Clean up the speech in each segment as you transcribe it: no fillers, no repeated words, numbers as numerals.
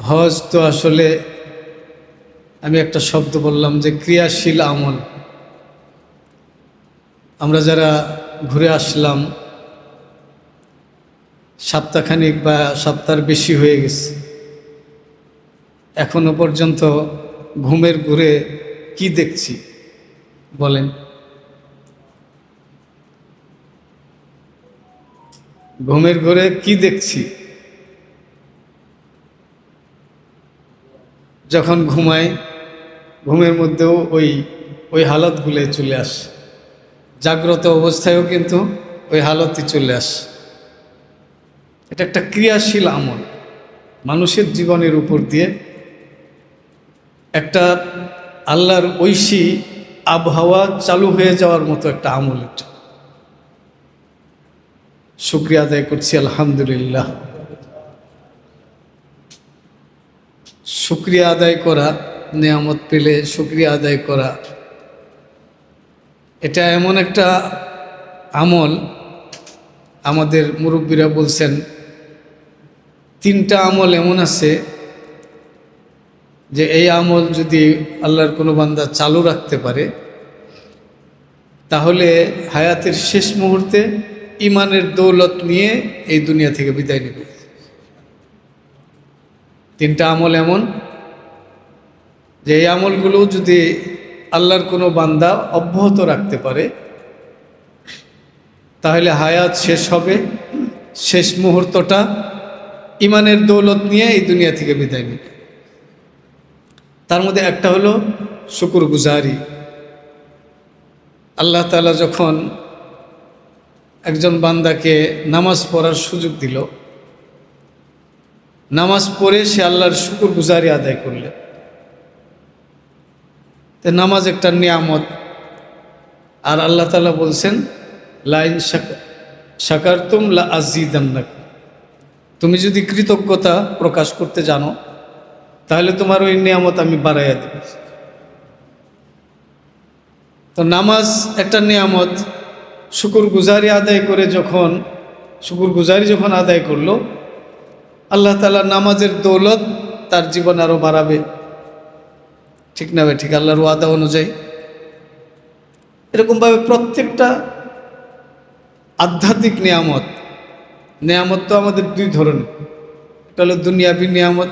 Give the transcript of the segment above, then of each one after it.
হজ তো আসলে আমি একটা শব্দ বললাম যে ক্রিয়াশীল আমল। আমরা যারা ঘুরে আসলাম সপ্তাহখানিক বা সপ্তাহের বেশি হয়ে গেছে, এখনো পর্যন্ত ঘুমের ঘুরে কি দেখছি বলেন? ঘুমের ঘুরে কি দেখছি? যখন ঘুমাই ঘুমের মধ্যেও ওই হালতগুলো চলে আসে, জাগ্রত অবস্থায়ও কিন্তু ওই হালতই চলে আসে। এটা একটা ক্রিয়াশীল আমল, মানুষের জীবনের উপর দিয়ে একটা আল্লাহর ঐশী আবহাওয়া চালু হয়ে যাওয়ার মতো একটা আমল। এটা শুকরিয়া আদায় করছি, আলহামদুলিল্লাহ। শুকরিয়া আদায় করা, নেয়ামত পেলে শুকরিয়া আদায় করা, এটা এমন একটা আমল। আমাদের মুরব্বীরা বলছেন 3টা আমল এমন আছে যে এই আমল যদি আল্লাহর কোনো বান্দা চালু রাখতে পারে তাহলে হায়াতের শেষ মুহূর্তে ইমানের দৌলত নিয়ে এই দুনিয়া থেকে বিদায় নেবে। 3টা আমল এমন যে এই আমলগুলো যদি আল্লাহর কোনো বান্দা অব্যাহত রাখতে পারে তাহলে হায়াত শেষ হবে, শেষ মুহূর্তটা ইমানের দৌলত নিয়ে এই দুনিয়া থেকে বিদায় নেবে। তার মধ্যে একটা হলো শুকরগুজারি। আল্লাহ তাআলা যখন একজন বান্দাকে নামাজ পড়ার সুযোগ দিল, নামাজ পড়ে সে আল্লাহর শুকরগুজারি আদায় করলেন। তো নামাজ একটা নিয়ামত, আর আল্লাহ তাআলা বলছেন লাইন শাকারতুম লা আযীদান্নাকুম, তুমি যদি কৃতজ্ঞতা প্রকাশ করতে জানো তাহলে তোমার ওই নিয়ামত আমি বাড়াইয়া দেব। তো নামাজ একটা নিয়ামত, শুকরগুজারি আদায় করে শুকরগুজারি যখন আদায় করলো, আল্লাহ তাআলা নামাজের দৌলত তার জীবন আরো বাড়াবে। ঠিক না ভাই? ঠিক আল্লাহর ওয়াদা অনুযায়ী এরকমভাবে প্রত্যেকটা আধ্যাত্মিক নিয়ামত তো আমাদের 2 ধরনের। একটা হলো দুনিয়াবী নিয়ামত।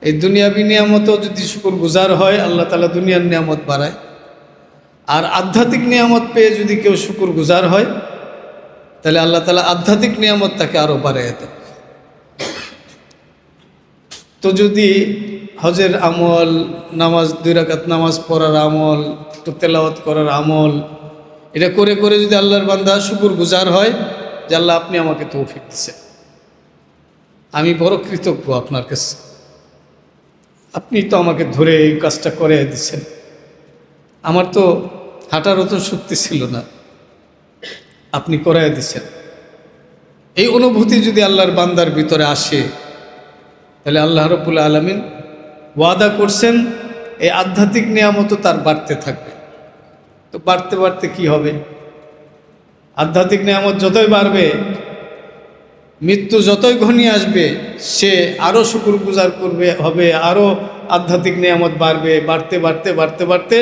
এই দুনিয়াবী নিয়ামতও যদি শুকরগুজার হয় আল্লাহ তাআলা দুনিয়ার নিয়ামত বাড়ায়, আর আধ্যাত্মিক নিয়ামত পেয়ে যদি কেউ শুকরগুজার হয় তাহলে আল্লাহ তাআলা আধ্যাত্মিক নিয়ামত তাকে আরো বাড়ায় দেন। তো যদি হজের আমল, নামাজ 2 রাকাত নামাজ পড়ার আমল, তো তেলাওয়াত করার আমল, এটা করে করে যদি আল্লাহর বান্দা শুকরগুজার হয় যে আল্লাহ আপনি আমাকে তৌফিক দিচ্ছেন, আমি বড় কৃতজ্ঞ আপনার কাছে, আপনি তো আমাকে ধরে এই কাজটা করে দিচ্ছেন, আমার তো হাঁটারও তো শক্তি ছিল না, আপনি করাই দিচ্ছেন। এই অনুভূতি যদি আল্লাহর বান্দার ভিতরে আসে তাহলে আল্লাহ রাব্বুল আলামিন ওয়াদা করছেন এই আধ্যাত্মিক নিয়ামতও তার বাড়তে থাকবে। তো বাড়তে বাড়তে কি হবে? আধ্যাত্মিক নিয়ামত যতই বাড়বে, মৃত্যু যতই ঘনিয়ে আসবে, সে আরও শুকরগুজার হবে, আরও আধ্যাত্মিক নিয়ামত বাড়বে। বাড়তে বাড়তে বাড়তে বাড়তে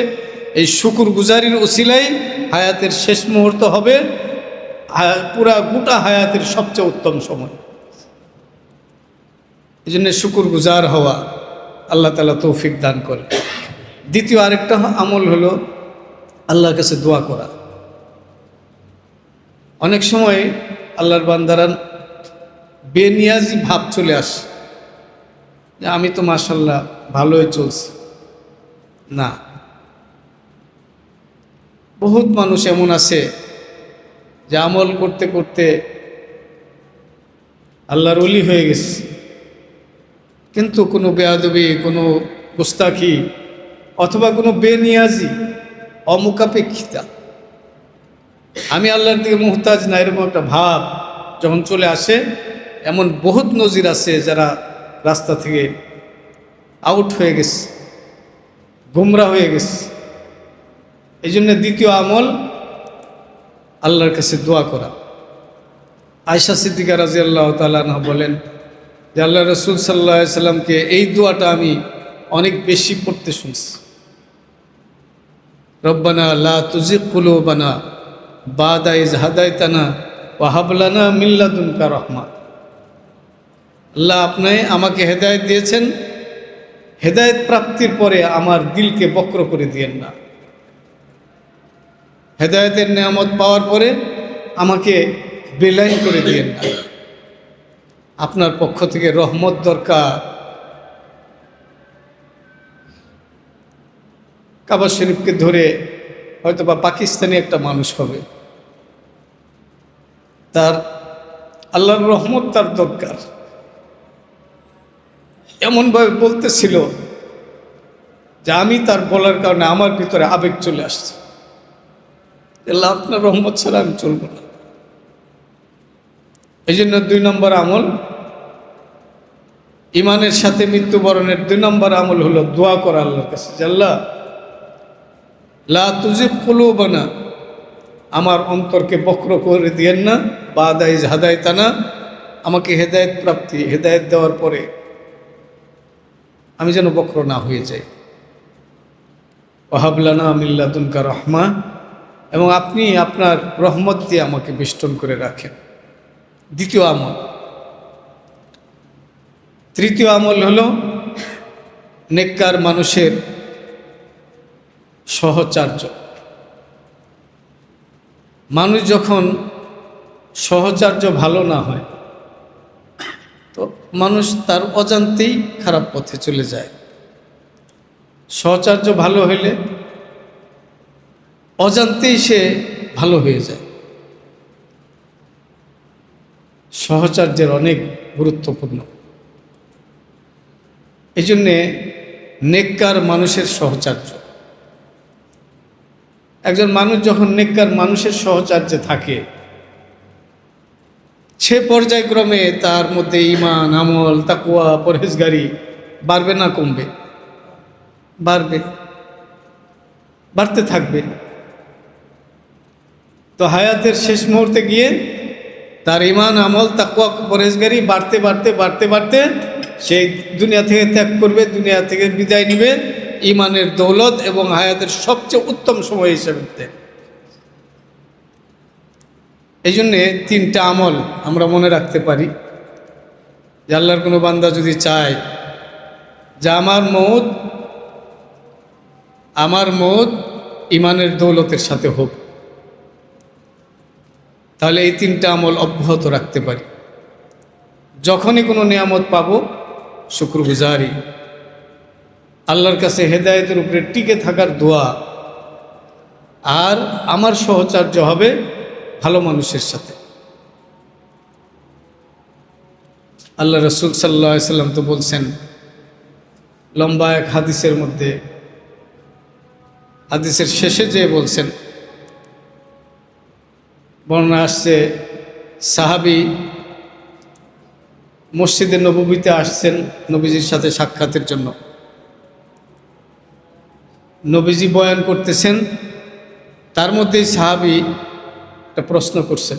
এই শুকরগুজারির উসিলাই হায়াতের শেষ মুহূর্ত হবে গোটা হায়াতের সবচেয়ে উত্তম সময়। এই জন্য শুকরগুজার হওয়া আল্লাহ তাআলা তৌফিক দান করে। দ্বিতীয় আরেকটা আমল হলো আল্লাহর কাছে দোয়া করা। অনেক সময় আল্লাহর বান্দারা বেনিয়াজি ভাব চলে আসে যে আমি তো মাশাআল্লাহ ভালোই চলছি। না, বহুত মানুষ এমন আছে যে আমল করতে করতে আল্লাহর ওলি হয়ে গেছে, কিন্তু কোনো বেয়াদবি, কোনো গুস্তাখি অথবা কোনো বেনিয়াজি, অমুখাপেক্ষিতা, আমি আল্লাহর দিকে মুহতাজ না, এরকম একটা ভাব যখন চলে আসে, এমন বহুত নজির আছে যারা রাস্তা থেকে আউট হয়ে গেছে, গুমরা হয়ে গেছে। এই জন্য দ্বিতীয় আমল আল্লাহর কাছে দোয়া করা। আয়েশা সিদ্দিকা রাদিয়াল্লাহু তাআলা আনহা বলেন যে আল্লাহ রসুল সাল্লাল্লাহু আলাইহি সাল্লামকে এই দোয়াটা আমি অনেক বেশি পড়তে শুনছি, রব্বানা লা তুজিগ কুলুবানা বাদা ইজ হাদাইতানা ওয়া হাব লানা মিন লাদুনকা রাহমা। আল্লাহ আপনি আমাকে হেদায়েত দিয়েছেন, হেদায়েত প্রাপ্তির পরে আমার দিলকে বক্র করে দিয়েন না। হেদায়েতের নিয়ামত পাওয়ার পরে আমাকে বেলাইন করে দিয়েন না। আপনার পক্ষ থেকে রহমত দরকার। কাবা শরীফকে ধরে হয়তো বা পাকিস্তানি একটা মানুষ হবে, তার আল্লাহর রহমত তার দরকার। এমনভাবে বলতেছিল যে আমি তার বলার কারণে আমার ভিতরে আবেগ চলে আসছে, আল্লাহ আপনার রহমত ছাড়া আমি চলব না। এই জন্য 2 নম্বর আমল, ইমানের সাথে মৃত্যুবরণের 2 নম্বর আমল হলো দোয়া করা আল্লাহর কাছে, যে আল্লাহ লা তুজিগ কুলুবানা, আমার অন্তরকে বক্র করে দিয়েন না, বাদা ইজ হাদাইতানা, আমাকে হেদায়েত প্রাপ্তি, হেদায়েত দেওয়ার পরে আমি যেন বক্র না হয়ে যাই। ওয়া হাব লানা মিন লাদুনকা রাহমা, এবং আপনি আপনার রহমত দিয়ে আমাকে বেষ্টন করে রাখেন। দ্বিতীয় আমল। তৃতীয় আমল হলো নেককার মানুষের সহচর্য। মানুষ যখন সহচর্য ভালো না হয় তো মানুষ তার অজান্তেই খারাপ পথে চলে যায়। সহচর্য ভালো হলে অজান্তেই সে ভালো হয়ে যায়। সহচর্যের অনেক গুরুত্বপূর্ণ। এই জন্যে নেককার মানুষের সহচর্য, একজন মানুষ যখন নেককার মানুষের সহচর্যে থাকে, সে পর্যায়ক্রমে তার মধ্যে ঈমান, আমল, তাকওয়া, পরহেজগারি বাড়বে না কমবে? বাড়বে, বাড়তে থাকবে। তো হায়াতের শেষ মুহূর্তে গিয়ে তার ঈমান, আমল, তাকওয়া, পরহেজগারি বাড়তে বাড়তে বাড়তে বাড়তে সেই দুনিয়া থেকে ত্যাগ করবে, দুনিয়া থেকে বিদায় নিবে ঈমানের দৌলত এবং হায়াতের সবচেয়ে উত্তম সময় হিসেবে। এই জন্যে 3টা আমল আমরা মনে রাখতে পারি, যে আল্লাহর কোনো বান্দা যদি চায় যে আমার মৌত ঈমানের দৌলতের সাথে হোক, তাহলে এই 3টা আমল অব্যাহত রাখতে পারি। যখনই কোনো নিয়ামত পাবো শুকরগুজারি, আল্লাহর কাছে হেদায়েতের উপরে টিকে থাকার দোয়া, আর আমার সহচর্য হবে ভালো মানুষের সাথে। আল্লাহ রসুল সাল্লাল্লাহু আলাইহি সাল্লাম তো বলছেন লম্বা এক হাদিসের মধ্যে, হাদিসের শেষে যে বলছেন, বর্ণনা আসছে সাহাবী মসজিদে নববীতে আসছেন নবীজির সাথে সাক্ষাতের জন্য। নবীজি বয়ান করতেছেন, তার মধ্যেই সাহাবী একটা প্রশ্ন করছেন।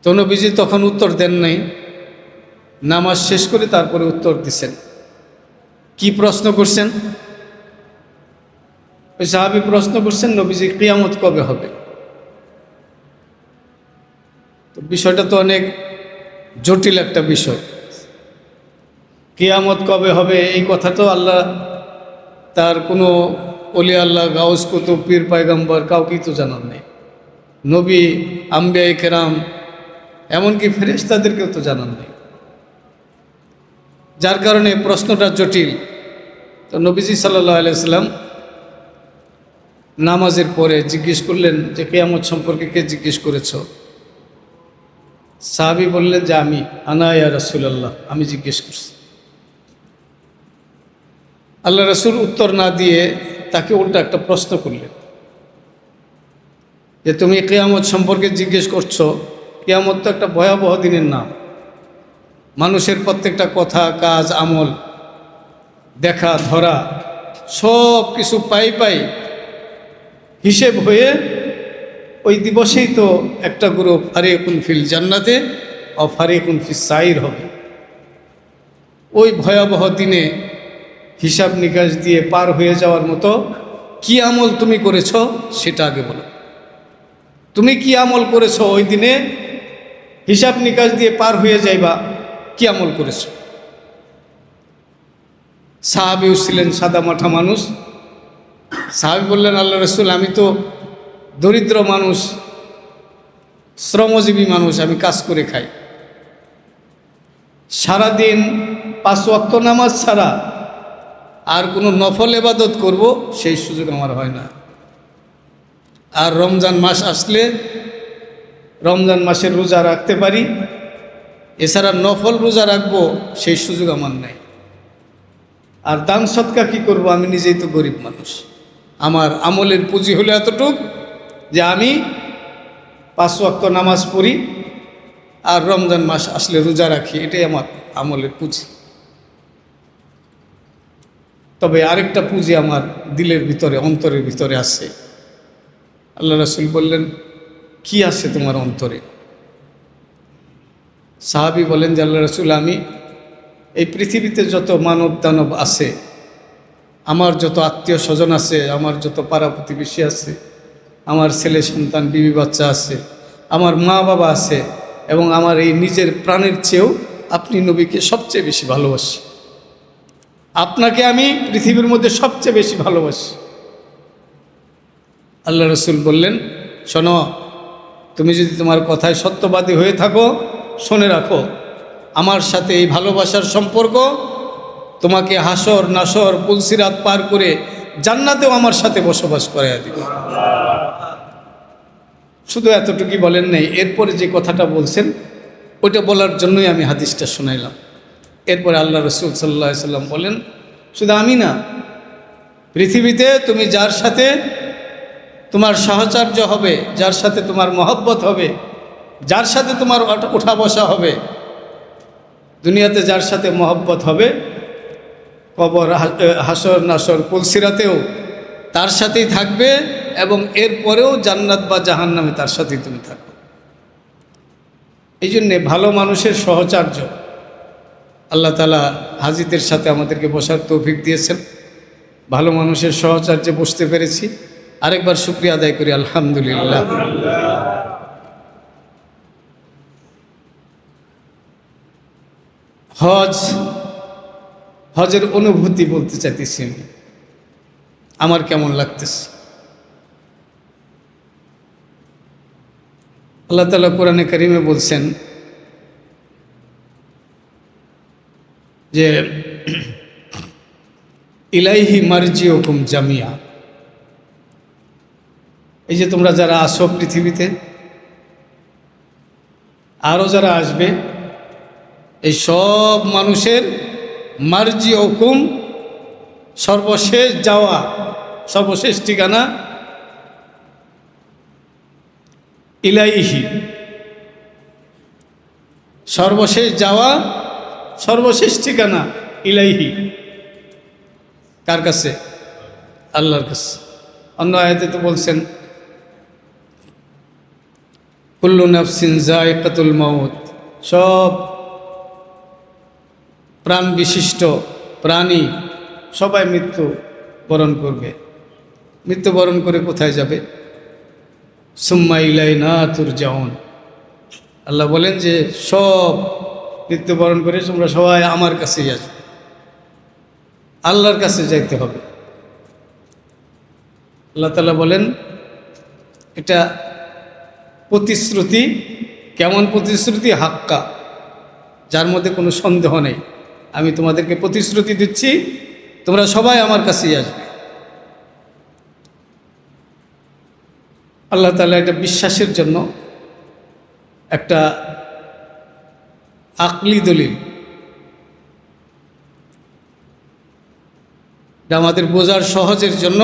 তো নবীজি তখন উত্তর দেন নাই, নামাজ শেষ করে তারপরে উত্তর দিছেন। কি প্রশ্ন করছেন? ওই সাহাবী প্রশ্ন করছেন, নবীজি কিয়ামত কবে হবে? তো বিষয়টা তো অনেক জটিল একটা বিষয়। কিয়ামত কবে হবে এই কথা তো আল্লাহ তার কোনো ওলি আল্লাহ, গাউস, কুতুব, পীর, পয়গম্বর কাউকেই তো জানান নেই। নবী, আম্বিয়া কেরাম, এমনকি ফেরেশতাদেরকেও তো জানান নেই, যার কারণে প্রশ্নটা জটিল। তো নবীজি সাল্লাল্লাহু আলাইহি সাল্লাম নামাজের পরে জিজ্ঞেস করলেন যে কিয়ামত সম্পর্কে কে জিজ্ঞেস করেছ? সাহাবী বললেন যে আমি, আনা ইয়া রাসূলুল্লাহ, আমি জিজ্ঞেস করছি। আল্লাহ রসুল উত্তর না দিয়ে তাকে উল্টা একটা প্রশ্ন করলেন যে তুমি কিয়ামত সম্পর্কে জিজ্ঞেস করছো, কিয়ামত তো একটা ভয়াবহ দিনের নাম। মানুষের প্রত্যেকটা কথা, কাজ, আমল, দেখা, ধরা সব কিছু পাই হিসেব হয়ে ওই দিবসেই তো একটা গ্রুপ আরে কুন ফিল জান্নাতে অফারিকুন ফিস সাইর হবে। ওই ভয়াবহ দিনে হিসাব নিকাশ দিয়ে পার হয়ে যাওয়ার মতো কি আমল তুমি করেছ সেটা আগে বলো। তুমি কি আমল করেছ ওই দিনে হিসাব নিকাশ দিয়ে পার হয়ে যাইবা, কি আমল করেছ? সাহাবীও ছিলেন সাদা মাঠা মানুষ। সাহাবী বললেন, আল্লাহ রাসূল, আমি তো দরিদ্র মানুষ, শ্রমজীবী মানুষ, আমি কাজ করে খাই। সারাদিন 5 ওয়াক্ত নামাজ ছাড়া আর কোনো নফল ইবাদত করব সেই সুযোগ আমার হয় না। আর রমজান মাস আসলে রমজান মাসের রোজা রাখতে পারি, এছাড়া নফল রোজা রাখবো সেই সুযোগ আমার নাই। আর দান সৎকা কী করব? আমি নিজেই তো গরিব মানুষ। আমার আমলের পুঁজি হলো এতটুক যে আমি 5 ওয়াক্ত নামাজ পড়ি আর রমজান মাস আসলে রোজা রাখি, এটাই আমার আমলের পুঁজি। তবে আরেকটা পুঁজি আমার দিলের ভিতরে, অন্তরের ভিতরে আছে। আল্লাহ রাসূল বললেন, কি আছে তোমার অন্তরে? সাহাবী বলেন যে, আল্লাহ রাসূল, আমি এই পৃথিবীতে যত মানব দানব আছে, আমার যত আত্মীয় স্বজন আছে, আমার যত পাড়া প্রতিবেশী আছে, আমার ছেলে সন্তান বিবি বাচ্চা আছে, আমার মা বাবা আছে, এবং আমার এই নিজের প্রাণের চেয়েও আপনি নবীকে সবচেয়ে বেশি ভালোবাসি। আপনাকে আমি পৃথিবীর মধ্যে সবচেয়ে বেশি ভালোবাসি। আল্লাহ রাসূল বললেন, শোনো, তুমি যদি তোমার কথায় সত্যবাদী হয়ে থাকো, শুনে রাখো, আমার সাথে এই ভালোবাসার সম্পর্ক তোমাকে হাসর নাসর পুলসিরাত পার করে জান্নাতেও আমার সাথে বসবাস করাইয়া দিবে। শুধু এতটুকুই বলেন নাই, এরপরে যে কথাটা বলছেন ওইটা বলার জন্যই আমি হাদিসটা শোনাইলাম। এরপরে আল্লাহ রাসূল সাল্লাল্লাহু আলাইহি সাল্লাম বলেন, শুধু আমি না, পৃথিবীতে তুমি যার সাথে তোমার সাহচর্য হবে, যার সাথে তোমার মহব্বত হবে, যার সাথে তোমার ওঠা বসা হবে, দুনিয়াতে যার সাথে মহব্বত হবে, কবর হাসর নাসর পুলসিরাতেও তার সাথেই থাকবে, এবং এরপরেও জান্নাত বা জাহান্নামে তার সাথেই তুমি থাকবে। এই জন্যে ভালো মানুষের সহচর্য আল্লাহ তাআলা হাজীদের সাথে আমাদেরকে বসার তৌফিক দিয়েছেন। ভালো মানুষের সহচর্যে বসতে পেরেছি, আরেকবার শুকরিয়া আদায় করি, আলহামদুলিল্লাহ। হজের অনুভূতি বলতে চাইতেছি আমি, আমার কেমন লাগতেছে। আল্লাহ তাআলা কোরআনে কারিমে বলছেন যে, ইলাইহি মারজিউকুম জামিয়া। এই যে তোমরা যারা আসো পৃথিবীতে, আরও যারা আসবে, এই সব মানুষের মারজিউকুম, সর্বশেষ যাওয়া, সর্বশেষ ঠিকানা ইলাইহি, সর্বশেষ যাওয়া, সর্বশেষ ঠিকানা ইলাইহি। কার কাছে? আল্লাহর কাছে। অন্য আয়াতে তো বলছেন, কুল্লু নাফসিন যায়কাতুল মাউত, সব প্রাণ বিশিষ্ট প্রাণী সবাই মৃত্যু বরণ করবে। মৃত্যুবরণ করে কোথায় যাবে? সুম্মা ইলাইনা তুরজাউন। আল্লাহ বলেন যে সব মৃত্যুবরণ করে তোমরা সবাই আমার কাছেই আসবে, আল্লাহর কাছে যাইতে হবে। আল্লাহ তাআলা বলেন এটা প্রতিশ্রুতি। কেমন প্রতিশ্রুতি? হাক্কা, যার মধ্যে কোনো সন্দেহ নেই। আমি তোমাদেরকে প্রতিশ্রুতি দিচ্ছি, তোমরা সবাই আমার কাছেই আসবে। আল্লাহ তাআলা এটা বিশ্বাসের জন্য একটা আকলি দলিল, এটা আমাদের বোঝার সহজের জন্য,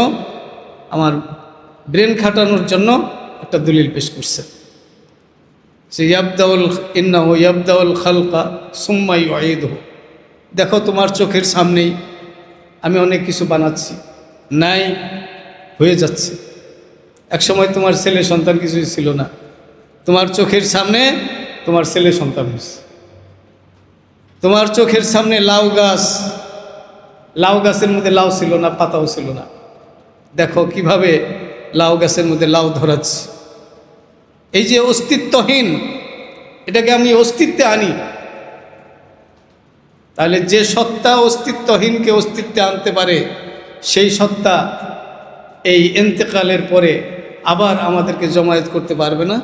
আমার ব্রেন খাটানোর জন্য একটা দলিল পেশ করছে। সে ইন্নাহু ইয়াবদাউল খালকা সুম্মা ইউঈদুহু। দেখো তোমার চোখের সামনেই আমি অনেক কিছু বানাচ্ছি, নাই হয়ে যাচ্ছে। এক সময় তোমার ছেলে সন্তান কিছুই ছিল না, তোমার চোখের সামনে তোমার ছেলে সন্তান হয়েছে। তোমার চোখের সামনে লাউ গাছ, লাউ গাছের মধ্যে লাউ ছিল না, পাতাও ছিল না, দেখো কিভাবে লাউ গাছের মধ্যে লাউ ধরাচ্ছে। এই যে অস্তিত্বহীন, এটাকে আমি অস্তিত্বে আনি। তাহলে যে সত্তা অস্তিত্বহীনকে অস্তিত্বে আনতে পারে, সেই সত্তা এই ইন্তেকালের পরে আবার আমাদেরকে জমায়েত করতে পারবে না।